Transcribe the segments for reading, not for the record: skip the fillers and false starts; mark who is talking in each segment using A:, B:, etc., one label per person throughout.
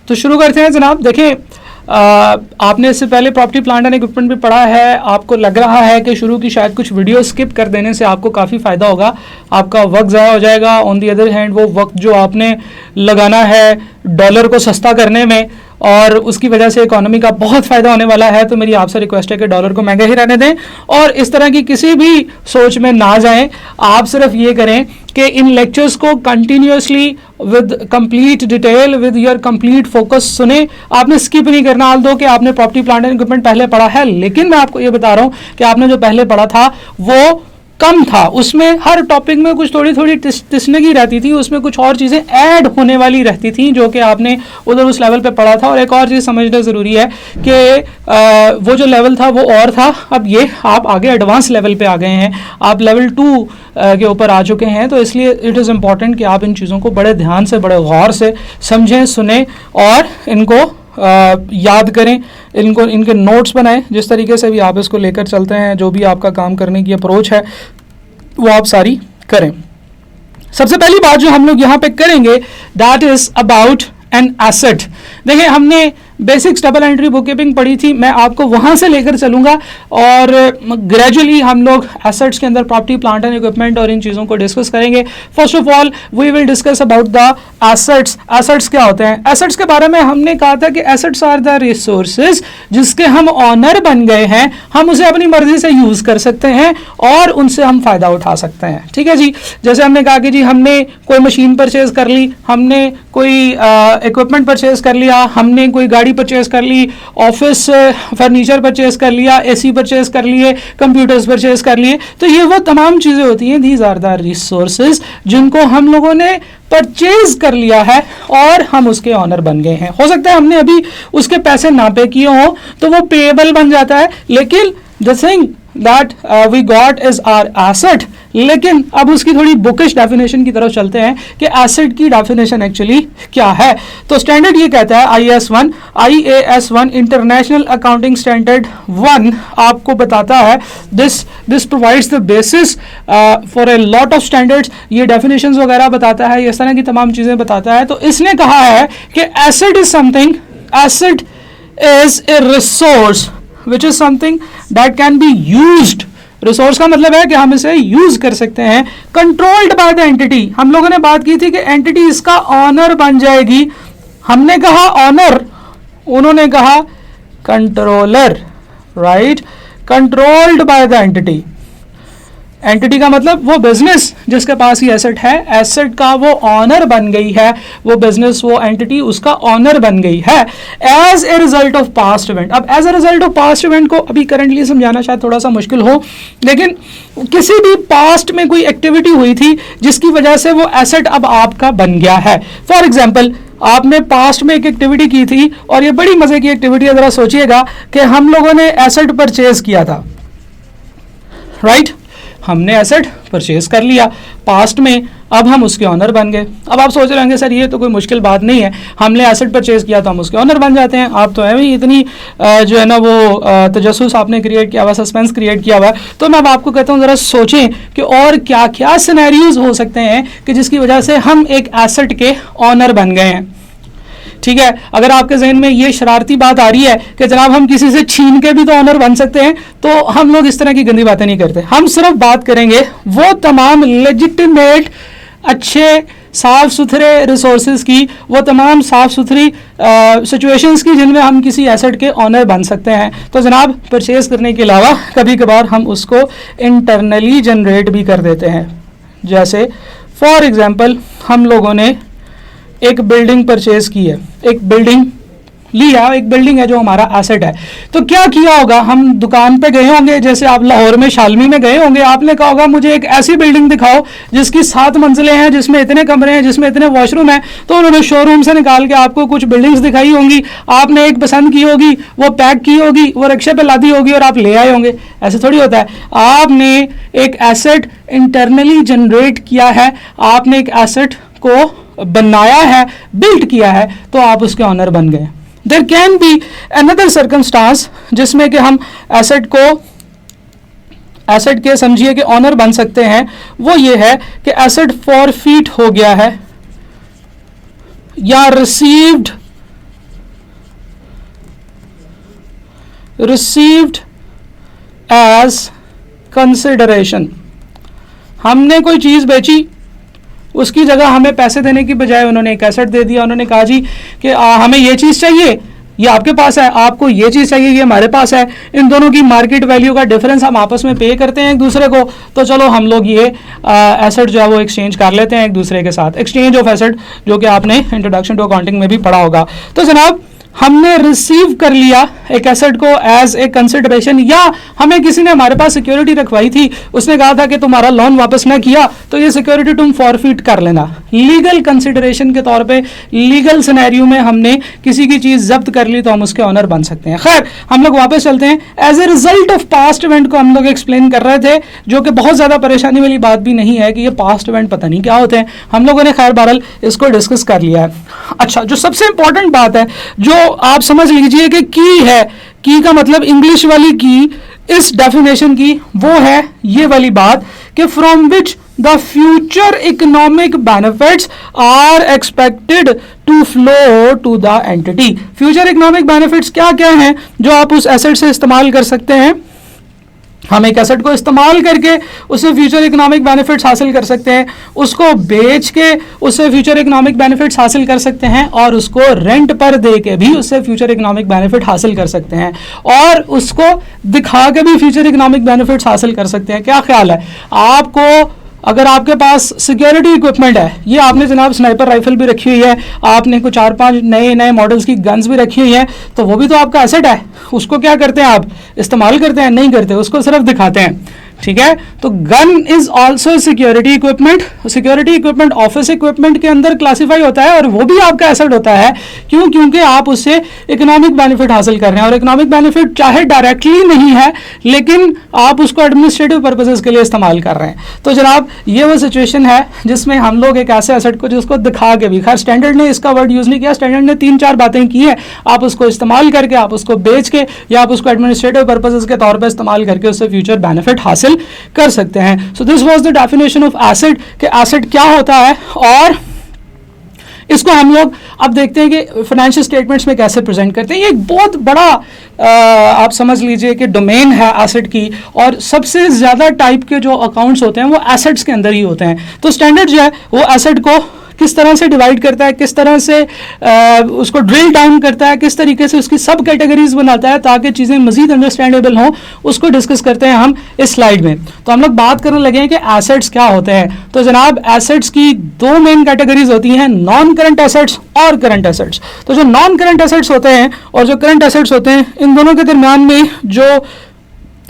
A: तो शुरू करते हैं जनाब। देखें, आपने इससे पहले प्रॉपर्टी प्लांट एंड इक्विपमेंट भी पढ़ा है। आपको लग रहा है कि शुरू की शायद कुछ वीडियो स्किप कर देने से आपको काफ़ी फ़ायदा होगा, आपका वक्त ज़ाया हो जाएगा। ऑन दी अदर हैंड वो वक्त जो आपने लगाना है डॉलर को सस्ता करने में और उसकी वजह से इकोनॉमी का बहुत फ़ायदा होने वाला है, तो मेरी आपसे रिक्वेस्ट है कि डॉलर को महंगा ही रहने दें और इस तरह की किसी भी सोच में ना जाएं। आप सिर्फ ये करें कि इन लेक्चर्स को continuously with complete detail with your complete focus सुने। आपने स्किप नहीं करना, आल दो कि आपने प्रॉपर्टी प्लांट एंड इक्विपमेंट पहले पढ़ा है, लेकिन मैं आपको ये बता रहा हूँ कि आपने जो पहले पढ़ा था वो कम था। उसमें हर टॉपिक में कुछ थोड़ी थोड़ी टिस्नगी रहती थी, उसमें कुछ और चीज़ें ऐड होने वाली रहती थी जो कि आपने उधर उस लेवल पे पढ़ा था। और एक और चीज़ समझना ज़रूरी है कि वो जो लेवल था वो और था, अब ये आप आगे एडवांस लेवल पे आ गए हैं, आप लेवल 2 के ऊपर आ चुके हैं। तो इसलिए इट इज़ इम्पॉर्टेंट कि आप इन चीज़ों को बड़े ध्यान से, बड़े गौर से समझें, सुने और इनको याद करें, इनको इनके नोट्स बनाएं। जिस तरीके से भी आप इसको लेकर चलते हैं, जो भी आपका काम करने की अप्रोच है वो आप सारी करें। सबसे पहली बात जो हम लोग यहाँ पे करेंगे that is about an asset. देखिए, हमने basics double entry book keeping पढ़ी थी, मैं आपको वहाँ से लेकर चलूँगा और ग्रेजुअली हम लोग एसेट्स के अंदर प्रॉपर्टी प्लांट एंड इक्विपमेंट और इन चीज़ों को डिस्कस करेंगे। First of all we will discuss about the assets. Assets क्या होते हैं? एसेट्स के बारे में हमने कहा था कि एसेट्स आर द रिसोर्सेज जिसके हम ऑनर बन गए हैं, हम उसे अपनी मर्जी से यूज़ कर सकते हैं और उनसे हम फ़ायदा उठा सकते हैं। ठीक है जी, जैसे हमने कहा कि जी हमने कोई मशीन परचेज कर ली, हमने कोई इक्विपमेंट परचेज कर लिया, हमने कोई गाड़ी परचेज कर ली, ऑफिस फर्नीचर परचेज कर लिया, एसी परचेज कर लिए, कंप्यूटर्स परचेज कर लिए, तो ये वो तमाम चीज़ें होती हैं, दीज आर द रिसोर्सेज जिनको हम लोगों ने परचेज कर लिया है और हम उसके ऑनर बन गए हैं। हो सकता है हमने अभी उसके पैसे ना पे किए हों तो वो पेएबल बन जाता है, लेकिन the thing that we got is our asset. लेकिन अब उसकी थोड़ी बुकिश डेफिनेशन की तरफ चलते हैं कि एसेट की डेफिनेशन एक्चुअली क्या है। तो स्टैंडर्ड ये कहता है IAS1 इंटरनेशनल अकाउंटिंग स्टैंडर्ड 1 आपको बताता है this provides the basis for a lot of standards. ये डेफिनेशंस वगैरह बताता है, इस तरह की तमाम चीज़ें बताता है। तो इसने कहा है कि asset is something, asset is a resource which is something that can be used। Resource का मतलब है कि हम इसे यूज कर सकते हैं। कंट्रोल्ड बाय द एंटिटी, हम लोगों ने बात की थी कि एंटिटी इसका ऑनर बन जाएगी। हमने कहा ऑनर, उन्होंने कहा controller, right. Controlled by the entity, entity का मतलब वो बिजनेस जिसके पास ये एसेट है, एसेट का वो ऑनर बन गई है, वो बिजनेस, वो एंटिटी उसका ऑनर बन गई है as a result of past event. अब as a result of past event को अभी करंटली समझाना शायद थोड़ा सा मुश्किल हो, लेकिन किसी भी पास्ट में कोई एक्टिविटी हुई थी जिसकी वजह से वो एसेट अब आपका बन गया है। फॉर एग्जाम्पल, आपने पास्ट में एक एक्टिविटी की थी और ये बड़ी मजे की एक्टिविटी है। जरा सोचिएगा कि हम लोगों ने एसेट परचेज किया था, राइट। हमने एसेट परचेज कर लिया पास्ट में, अब हम उसके ऑनर बन गए। अब आप सोच रहे होंगे सर ये तो कोई मुश्किल बात नहीं है, हमने एसेट परचेज किया तो हम उसके ऑनर बन जाते हैं। आप तो है भी इतनी जो है ना वो तजस्सुस आपने क्रिएट किया हुआ, सस्पेंस क्रिएट किया हुआ है। तो मैं अब आपको कहता हूँ ज़रा सोचें कि और क्या क्या सिनेरियोज हो सकते हैं कि जिसकी वजह से हम एक एसेट के ऑनर बन गए हैं। ठीक है, अगर आपके जहन में ये शरारती बात आ रही है कि जनाब हम किसी से छीन के भी तो ऑनर बन सकते हैं, तो हम लोग इस तरह की गंदी बातें नहीं करते। हम सिर्फ बात करेंगे वो तमाम लेजिटिमेट, अच्छे, साफ सुथरे रिसोर्सेज की, वो तमाम साफ सुथरी सिचुएशंस की जिनमें हम किसी एसेट के ऑनर बन सकते हैं। तो जनाब परचेज करने के अलावा कभी कभार हम उसको इंटरनली जनरेट भी कर देते हैं। जैसे फॉर एग्जांपल, हम लोगों ने एक बिल्डिंग परचेज की है, एक बिल्डिंग लिया, एक बिल्डिंग है जो हमारा एसेट है। तो क्या किया होगा, हम दुकान पे गए होंगे, जैसे आप लाहौर में शालमी में गए होंगे, आपने कहा होगा मुझे एक ऐसी बिल्डिंग दिखाओ जिसकी 7 मंजिलें हैं, जिसमें इतने कमरे हैं, जिसमें इतने वॉशरूम हैं। तो उन्होंने शोरूम से निकाल के आपको कुछ बिल्डिंग्स दिखाई होंगी, आपने एक पसंद की होगी, वो पैक की होगी, वो रिक्शे पे लादी होगी और आप ले आए होंगे। ऐसे थोड़ी होता है। आपने एक एसेट इंटरनली जनरेट किया है, आपने एक एसेट को बनाया है, बिल्ड किया है, तो आप उसके ऑनर बन गए। There can be another circumstance जिसमें कि हम एसेट के समझिए कि ऑनर बन सकते हैं। वो ये है कि एसेट फॉरफीट हो गया है या रिसीव्ड रिसीव्ड एज कंसिडरेशन। हमने कोई चीज़ बेची, उसकी जगह हमें पैसे देने की बजाय उन्होंने एक एसेट दे दिया। उन्होंने कहा जी कि हमें ये चीज़ चाहिए, ये आपके पास है, आपको ये चीज़ चाहिए, ये हमारे पास है, इन दोनों की मार्केट वैल्यू का डिफरेंस हम आपस में पे करते हैं एक दूसरे को, तो चलो हम लोग ये एसेट जो है वो एक्सचेंज कर लेते हैं एक दूसरे के साथ। एक्सचेंज ऑफ एसेट, जो कि आपने इंट्रोडक्शन टू अकाउंटिंग में भी पढ़ा होगा। तो जनाब हमने रिसीव कर लिया एक एसेट को एज ए कंसिडरेशन, या हमें किसी ने हमारे पास सिक्योरिटी रखवाई थी, उसने कहा था कि तुम्हारा लोन वापस ना किया तो ये सिक्योरिटी तुम फॉरफिट कर लेना। लीगल कंसिडरेशन के तौर पे लीगल सिनेरियो में हमने किसी की चीज़ जब्त कर ली तो हम उसके ऑनर बन सकते हैं। खैर हम लोग वापस चलते हैं। As a result of past event को हम लोग एक्सप्लेन कर रहे थे, जो कि बहुत ज़्यादा परेशानी वाली बात भी नहीं है कि ये पास्ट इवेंट पता नहीं क्या होते हैं। हम लोगों ने खैर बहरहाल इसको डिस्कस कर लिया है। अच्छा, जो सबसे इंपॉर्टेंट बात है जो आप समझ लीजिए कि की है, की का मतलब इंग्लिश वाली की, इस डेफिनेशन की, वो है ये वाली बात कि from which the future economic benefits are expected to flow to the entity. Future economic benefits क्या क्या हैं जो आप उस एसेट से इस्तेमाल कर सकते हैं। हम एक एसेट को इस्तेमाल करके उससे फ्यूचर इकोनॉमिक बेनिफिट्स हासिल कर सकते हैं, उसको बेच के उससे फ्यूचर इकोनॉमिक बेनिफिट्स हासिल कर सकते हैं, और उसको रेंट पर दे के भी उससे फ्यूचर इकोनॉमिक बेनिफिट हासिल कर सकते हैं, और उसको दिखा के भी फ्यूचर इकोनॉमिक बेनिफिट्स हासिल कर सकते हैं। क्या ख्याल है आपको? अगर आपके पास सिक्योरिटी इक्विपमेंट है, ये आपने जनाब स्नाइपर राइफल भी रखी हुई है, आपने कुछ 4-5 नए मॉडल्स की गन्स भी रखी हुई हैं, तो वो भी तो आपका एसेट है। उसको क्या करते हैं आप? इस्तेमाल करते हैं? नहीं करते, उसको सिर्फ दिखाते हैं। ठीक है, तो gun is also security equipment. Security equipment office equipment के अंदर क्लासीफाई होता है, और वो भी आपका एसेट होता है। क्यों? क्योंकि आप उससे इकोनॉमिक बेनिफिट हासिल कर रहे हैं, और इकोनॉमिक बेनिफिट चाहे डायरेक्टली नहीं है, लेकिन आप उसको एडमिनिस्ट्रेटिव पर्पसेस के लिए इस्तेमाल कर रहे हैं। तो जनाब ये वो सिचुएशन है जिसमें हम लोग एक ऐसे एसेट को जिसको दिखा के भी, खैर स्टैंडर्ड ने इसका वर्ड यूज नहीं किया, स्टैंडर्ड ने 3-4 बातें की है, आप उसको इस्तेमाल करके, आप उसको बेच के, या आप उसको एडमिनिस्ट्रेटिव पर्पसेस के तौर पर इस्तेमाल करके उससे फ्यूचर बेनिफिट हासिल कर सकते हैं। So this was the definition of asset, कि एसेट क्या होता है, और इसको हम लोग अब देखते हैं कि फाइनेंशियल स्टेटमेंट्स में कैसे प्रेजेंट करते हैं। ये एक बहुत बड़ा आप समझ लीजिए कि डोमेन है एसेट की, और सबसे ज़्यादा टाइप के जो अकाउंट्स होते हैं वो एसेट्स के अंदर ही होते हैं। तो स्टैंडर्ड जो है वो एसेट को किस तरह से डिवाइड करता है, किस तरह से उसको ड्रिल डाउन करता है, किस तरीके से उसकी सब कैटेगरीज बनाता है ताकि चीज़ें मजीद अंडरस्टैंडेबल हों, उसको डिस्कस करते हैं हम इस स्लाइड में। तो हम लोग बात करने लगे हैं कि एसेट्स क्या होते हैं। तो जनाब एसेट्स की 2 मेन कैटेगरीज होती हैं, नॉन करंट एसेट्स और करंट एसेट्स। तो जो नॉन करंट एसेट्स होते हैं और जो करंट एसेट्स होते हैं, इन दोनों के दरमियान में जो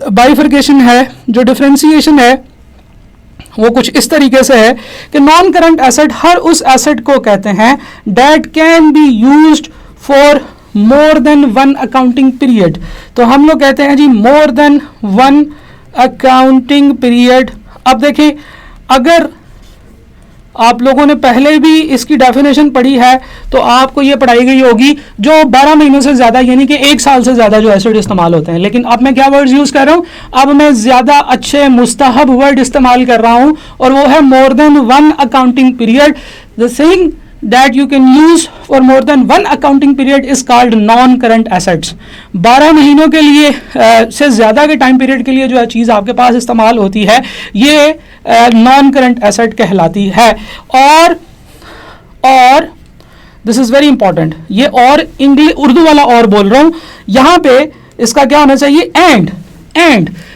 A: बाइफर्केशन है, जो डिफ्रेंसिएशन है, वो कुछ इस तरीके से है कि नॉन करंट एसेट हर उस एसेट को कहते हैं that can be used for more than 1 accounting period. तो हम लोग कहते हैं जी मोर देन 1 अकाउंटिंग पीरियड। अब देखें, अगर आप लोगों ने पहले भी इसकी डेफिनेशन पढ़ी है तो आपको ये पढ़ाई गई होगी जो 12 महीनों से ज़्यादा, यानी कि 1 साल से ज़्यादा जो एसेट इस्तेमाल होते हैं। लेकिन अब मैं क्या वर्ड्स यूज़ कर रहा हूँ? अब मैं ज़्यादा अच्छे मुस्तहब वर्ड इस्तेमाल कर रहा हूँ, और वो है more than 1 accounting period. The thing that you can use for more than 1 accounting period is called non-current assets। 12 महीनों के लिए से ज़्यादा के टाइम पीरियड के लिए जो चीज़ आपके पास इस्तेमाल होती है ये नॉन करंट एसेट कहलाती है। और दिस इज़ वेरी इंपॉर्टेंट, ये और इंग्लिश उर्दू वाला और बोल रहा हूँ, यहाँ पे इसका क्या होना चाहिए? एंड।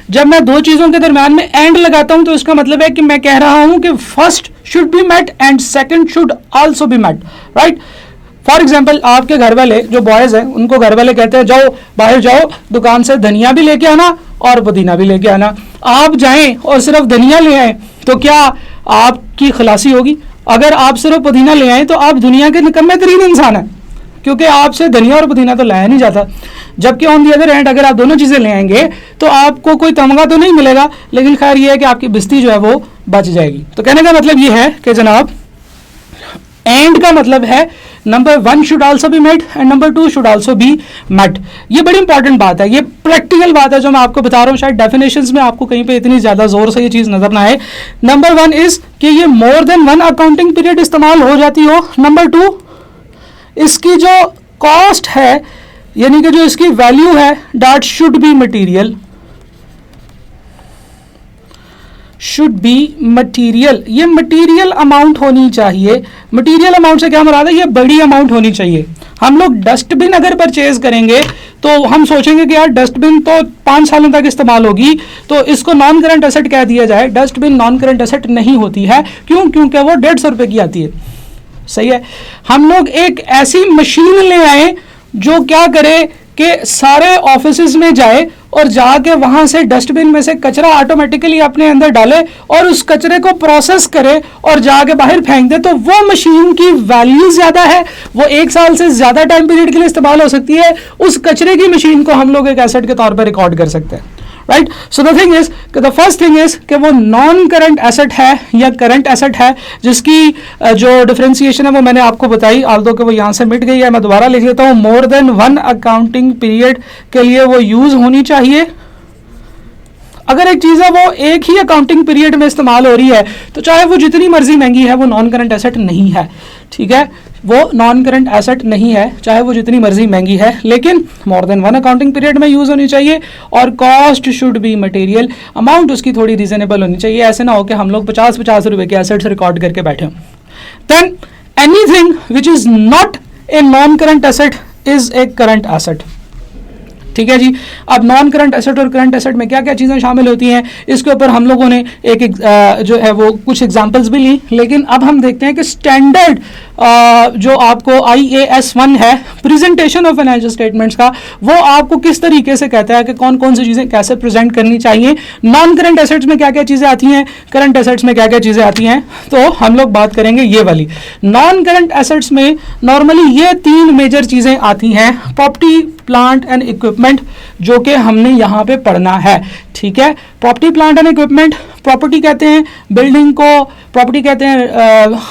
A: जब मैं 2 चीज़ों के दरम्यान में एंड लगाता हूं तो इसका मतलब है कि मैं कह रहा हूं कि first should be met and second should also be met, right. For example आपके घर वाले जो बॉयज़ हैं उनको घर वाले कहते हैं जाओ बाहर जाओ, दुकान से धनिया भी लेके आना और पुदीना भी लेके आना। आप जाएं और सिर्फ धनिया ले आए तो क्या आपकी खलासी होगी? अगर आप सिर्फ पुदीना ले आए तो आप दुनिया के निकम्मे तरीन इंसान हैं, क्योंकि आपसे धनिया और पुदीना तो लाया नहीं जाता। जबकि ऑन दी अदर हैंड अगर आप दोनों चीज़ें ले आएंगे तो आपको कोई तमगा तो नहीं मिलेगा, लेकिन खैर ये है कि आपकी बिस्ती जो है वो बच जाएगी। तो कहने का मतलब ये है कि जनाब एंड का मतलब है number 1 should also be met and number 2 should also be met. ये बड़ी इंपॉर्टेंट बात है, ये प्रैक्टिकल बात है जो मैं आपको बता रहा हूँ। शायद डेफिनेशंस में आपको कहीं पे इतनी ज़्यादा जोर से ये चीज़ नजर ना आए। नंबर 1 इज़ कि ये मोर देन 1 अकाउंटिंग पीरियड इस्तेमाल हो जाती हो। नंबर 2 इसकी जो कॉस्ट है यानी कि जो इसकी वैल्यू है that should be material, should be material, ये मटीरियल अमाउंट होनी चाहिए। मटीरियल अमाउंट से क्या मुराद है, ये बड़ी अमाउंट होनी चाहिए। हम लोग डस्टबिन अगर परचेज करेंगे तो हम सोचेंगे कि यार डस्टबिन तो 5 सालों तक इस्तेमाल होगी, तो इसको नॉन करंट एसेट कह दिया जाए। डस्टबिन नॉन करंट एसेट नहीं होती है, क्यों? क्योंकि वो 150 रुपए की आती है। सही है। हम लोग एक ऐसी मशीन ले आए जो क्या करे कि सारे ऑफिसेज में जाए और जाके वहां से डस्टबिन में से कचरा ऑटोमेटिकली अपने अंदर डाले और उस कचरे को प्रोसेस करे और जाके बाहर फेंक दे। तो वो मशीन की वैल्यू ज्यादा है, वो 1 साल से ज्यादा टाइम पीरियड के लिए इस्तेमाल हो सकती है। उस कचरे की मशीन को हम लोग एक एसेट के तौर पर रिकॉर्ड कर सकते हैं। Right. So the thing is, the first thing is कि वो नॉन करंट एसेट है या करंट एसेट है, जिसकी जो डिफरेंशिएशन है वो मैंने आपको बताई, आल्दो कि वो यहां से मिट गई है। मैं दोबारा लिख लेता हूं, मोर देन 1 अकाउंटिंग पीरियड के लिए वो यूज होनी चाहिए। अगर एक चीज है वो एक ही अकाउंटिंग पीरियड में इस्तेमाल हो रही है तो चाहे वो जितनी मर्जी महंगी है वो नॉन करंट एसेट नहीं है। ठीक है, वो नॉन करंट एसेट नहीं है चाहे वो जितनी मर्जी महंगी है, लेकिन मोर देन 1 अकाउंटिंग पीरियड में यूज होनी चाहिए और cost should be material, amount उसकी थोड़ी रीजनेबल होनी चाहिए। ऐसे ना हो कि हम लोग 50-50 रुपए के एसेट्स रिकॉर्ड करके बैठे हों। Than anything which is not a non current asset is a current asset. ठीक है जी। अब नॉन करंट एसेट और करंट एसेट में क्या क्या चीज़ें शामिल होती हैं, इसके ऊपर हम लोगों ने एक जो है वो कुछ एग्जांपल्स भी ली, लेकिन अब हम देखते हैं कि स्टैंडर्ड जो आपको IAS 1 है प्रेजेंटेशन ऑफ फाइनेंशियल स्टेटमेंट्स का, वो आपको किस तरीके से कहता है कि कौन कौन सी चीज़ें कैसे प्रेजेंट करनी चाहिए। नॉन करंट एसेट्स में क्या क्या चीज़ें आती हैं, करंट एसेट्स में क्या क्या चीज़ें आती हैं, तो हम लोग बात करेंगे ये वाली। नॉन करंट एसेट्स में नॉर्मली ये 3 मेजर चीज़ें आती हैं, प्रॉपर्टी, प्लांट एंड इक्विपमेंट, जो कि हमने यहाँ पे पढ़ना है। ठीक है, property, plant and equipment, property कहते हैं बिल्डिंग को, प्रॉपर्टी कहते हैं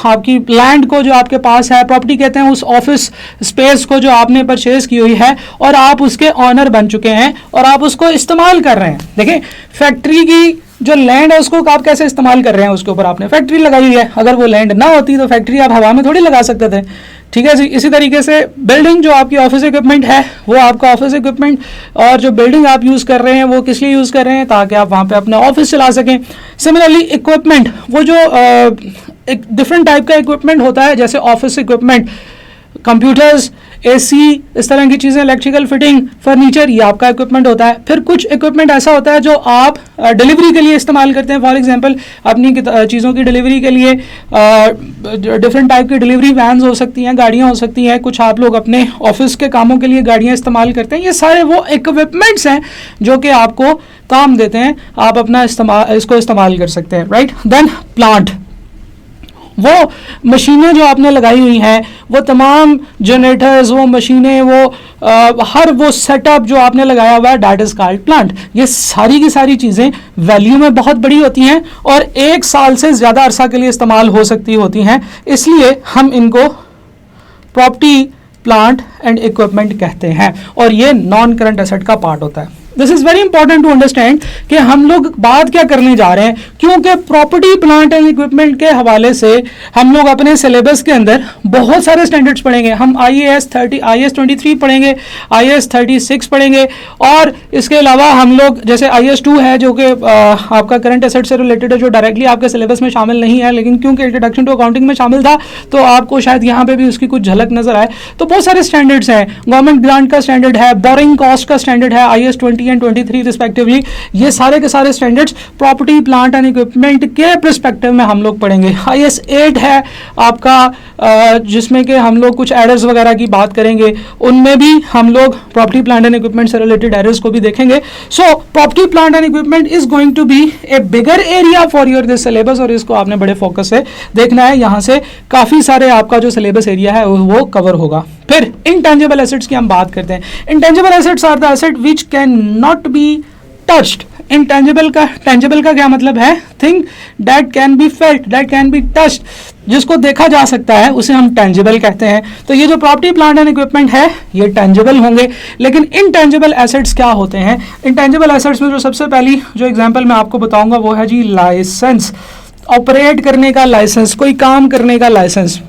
A: आपकी लैंड को जो आपके पास है, प्रॉपर्टी कहते हैं उस ऑफिस स्पेस को जो आपने परचेज की हुई है और आप उसके ऑनर बन चुके हैं और आप उसको इस्तेमाल कर रहे हैं। देखिए, फैक्ट्री की जो लैंड है उसको आप कैसे इस्तेमाल कर रहे हैं, उसके ऊपर आपने फैक्ट्री लगाई हुई है। अगर वो लैंड ना होती तो फैक्ट्री आप हवा में थोड़ी लगा सकते थे। ठीक है जी। इसी तरीके से बिल्डिंग जो आपकी ऑफिस इक्विपमेंट है वो आपका ऑफिस इक्विपमेंट, और जो बिल्डिंग आप यूज़ कर रहे हैं वो किस लिए यूज़ कर रहे हैं, ताकि आप वहाँ पे अपने ऑफिस चला सकें। सिमिलरली इक्विपमेंट, वो जो एक डिफरेंट टाइप का इक्विपमेंट होता है, जैसे ऑफिस इक्विपमेंट, कंप्यूटर्स, AC, इस तरह की चीज़ें, इलेक्ट्रिकल फिटिंग, फर्नीचर, ये आपका इक्विपमेंट होता है। फिर कुछ इक्विपमेंट ऐसा होता है जो आप डिलीवरी के लिए इस्तेमाल करते हैं। फॉर एग्जांपल अपनी चीज़ों की डिलीवरी के लिए डिफरेंट टाइप की डिलीवरी वैन्स हो सकती हैं, गाड़ियाँ हो सकती हैं, कुछ आप लोग अपने ऑफिस के कामों के लिए गाड़ियाँ इस्तेमाल करते हैं। ये सारे वो इक्विपमेंट्स हैं जो कि आपको काम देते हैं, आप अपना इसको इस्तेमाल कर सकते हैं। राइट। देन प्लांट, वो मशीनें जो आपने लगाई हुई हैं, वो तमाम जनरेटर्स, वो मशीनें, वो हर वो सेटअप जो आपने लगाया हुआ है, दैट इज कॉल्ड प्लांट। ये सारी की सारी चीज़ें वैल्यू में बहुत बड़ी होती हैं और 1 साल से ज़्यादा अरसा के लिए इस्तेमाल हो सकती होती हैं, इसलिए हम इनको प्रॉपर्टी, प्लांट एंड इक्विपमेंट कहते हैं और ये नॉन करंट एसेट का पार्ट होता है। This is very important to understand कि हम लोग बात क्या करने जा रहे हैं, क्योंकि प्रॉपर्टी, प्लांट एंड इक्विपमेंट के हवाले से हम लोग अपने सिलेबस के अंदर बहुत सारे स्टैंडर्ड्स पढ़ेंगे। हम IAS 23 पढ़ेंगे, IAS 36 पढ़ेंगे, और इसके अलावा हम लोग जैसे IAS 2 है जो कि आपका करंट एसेट से रिलेटेड है, जो डायरेक्टली आपके सिलेबस में शामिल नहीं है, लेकिन क्योंकि इंट्रोडक्शन टू अकाउंटिंग में शामिल था तो आपको शायद यहाँ पे भी उसकी कुछ झलक नजर आए। तो बहुत सारे स्टैंडर्ड्स हैं, गवर्नमेंट ग्रांट का स्टैंडर्ड है, बोरिंग कॉस्ट का स्टैंडर्ड है, IAS 20 एंड 23 रिस्पेक्टिवली। ये सारे के सारे standards property, plant and equipment के पर्सपेक्टिव में हम लोग पढ़ेंगे। IAS 8 है आपका, जिसमें कि हम लोग कुछ एरर्स वगैरह की बात करेंगे, उनमें भी हम लोग प्रॉपर्टी, प्लांट एंड इक्विपमेंट से रिलेटेड एरर्स को भी देखेंगे। So property, plant and equipment is going to be a bigger area for your this syllabus, और इसको आपने बड़े फोकस से देखना है। यहाँ से काफी सारे आपका जो सिलेबस एरिया है वो कवर होगा। फिर इंटेंजिबल एसेट्स की हम बात करते हैं। Intangible assets are the asset which can not be touched. Intangible का क्या मतलब है? Thing that can be felt, that can be touched, जिसको देखा जा सकता है उसे हम टेंजिबल कहते हैं। तो ये जो प्रॉपर्टी, प्लांट एंड इक्विपमेंट है ये टेंजिबल होंगे। लेकिन इनटेंजिबल एसेट्स क्या होते हैं? इनटेंजिबल एसेट्स में जो सबसे पहली जो एग्जांपल मैं आपको बताऊंगा वो है जी लाइसेंस। ऑपरेट करने का लाइसेंस, कोई काम करने का लाइसेंस।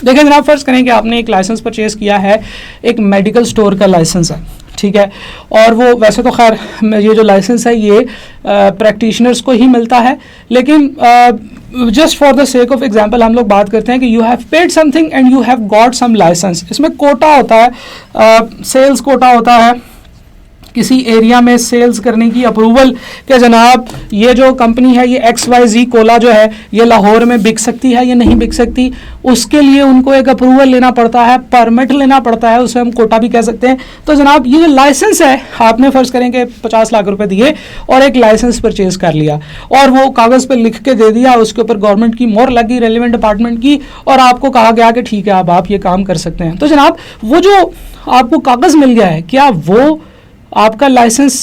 A: देखिए जनाब, फर्ज करें कि आपने एक लाइसेंस परचेज़ किया है, एक मेडिकल स्टोर का लाइसेंस है, ठीक है, और वो वैसे तो खैर ये जो लाइसेंस है ये प्रैक्टिशनर्स को ही मिलता है, लेकिन just for the sake of example हम लोग बात करते हैं कि you have paid something and you have got some licence. इसमें कोटा होता है, सेल्स कोटा होता है, किसी एरिया में सेल्स करने की अप्रूवल कि जनाब ये जो कंपनी है ये XYZ कोला जो है ये लाहौर में बिक सकती है, ये नहीं बिक सकती, उसके लिए उनको एक अप्रूवल लेना पड़ता है, परमिट लेना पड़ता है, उसे हम कोटा भी कह सकते हैं। तो जनाब ये जो लाइसेंस है, आपने फ़र्ज़ करें कि 50 लाख रुपए दिए और एक लाइसेंस परचेज कर लिया और वो कागज़ पर लिख के दे दिया, उसके ऊपर गवर्नमेंट की मोहर लगी, रेलिवेंट डिपार्टमेंट की, और आपको कहा गया कि ठीक है अब आप ये काम कर सकते हैं। तो जनाब वो जो आपको कागज़ मिल गया है, क्या वो आपका लाइसेंस,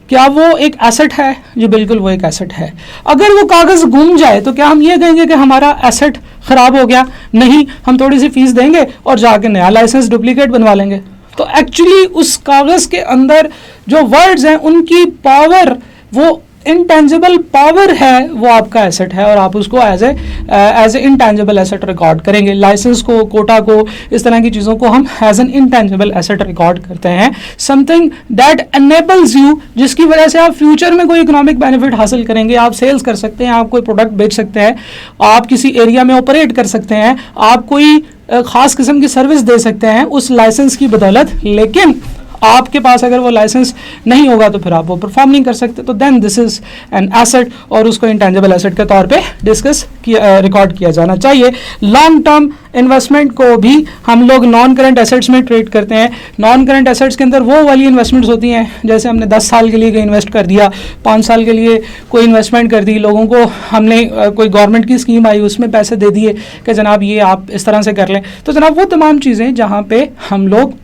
A: क्या वो एक एसेट है? जी बिल्कुल वो एक एसेट है। अगर वो कागज़ गुम जाए तो क्या हम ये कहेंगे कि हमारा एसेट ख़राब हो गया? नहीं, हम थोड़ी सी फीस देंगे और जाके नया लाइसेंस डुप्लीकेट बनवा लेंगे। तो एक्चुअली उस कागज़ के अंदर जो वर्ड्स हैं उनकी पावर, वो इंटेंजिबल पावर है, वो आपका एसेट है और आप उसको as a intangible asset record करेंगे। लाइसेंस को, कोटा को, इस तरह की चीज़ों को हम as an intangible asset record करते हैं। समथिंग दैट एनेबल्स यू, जिसकी वजह से आप फ्यूचर में कोई इकोनॉमिक बेनिफिट हासिल करेंगे, आप सेल्स कर सकते हैं, आप कोई प्रोडक्ट बेच सकते हैं, आप किसी एरिया में ऑपरेट कर सकते हैं, आप कोई ख़ास किस्म की सर्विस दे सकते हैं उस लाइसेंस की बदौलत। लेकिन आपके पास अगर वो लाइसेंस नहीं होगा तो फिर आप वो परफॉर्म नहीं कर सकते। तो then this is an asset और उसको इंटेंजिबल एसेट के तौर पे डिस्कस किया, रिकॉर्ड किया जाना चाहिए। लॉन्ग टर्म इन्वेस्टमेंट को भी हम लोग नॉन करंट एसेट्स में ट्रेड करते हैं। नॉन करंट एसेट्स के अंदर वो वाली इन्वेस्टमेंट्स होती हैं जैसे हमने 10 साल के लिए इन्वेस्ट कर दिया, 5 साल के लिए कोई इन्वेस्टमेंट कर दी, लोगों को हमने कोई गवर्नमेंट की स्कीम आई उसमें पैसे दे दिए कि जनाब ये आप इस तरह से कर लें। तो जनाब वो तमाम चीज़ें जहाँ पे हम लोग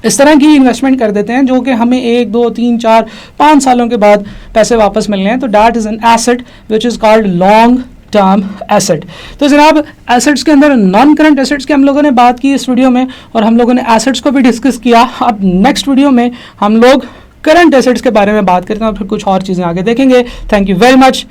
A: इस तरह की इन्वेस्टमेंट कर देते हैं जो कि हमें 1, 2, 3, 4, 5 सालों के बाद पैसे वापस मिलने हैं, तो that is an asset which is called long term asset. तो जनाब एसेट्स के अंदर नॉन करंट एसेट्स की हम लोगों ने बात की इस वीडियो में और हम लोगों ने एसेट्स को भी डिस्कस किया। अब नेक्स्ट वीडियो में हम लोग करंट एसेट्स के बारे में बात करते हैं और फिर कुछ और चीज़ें आगे देखेंगे। Thank you very much.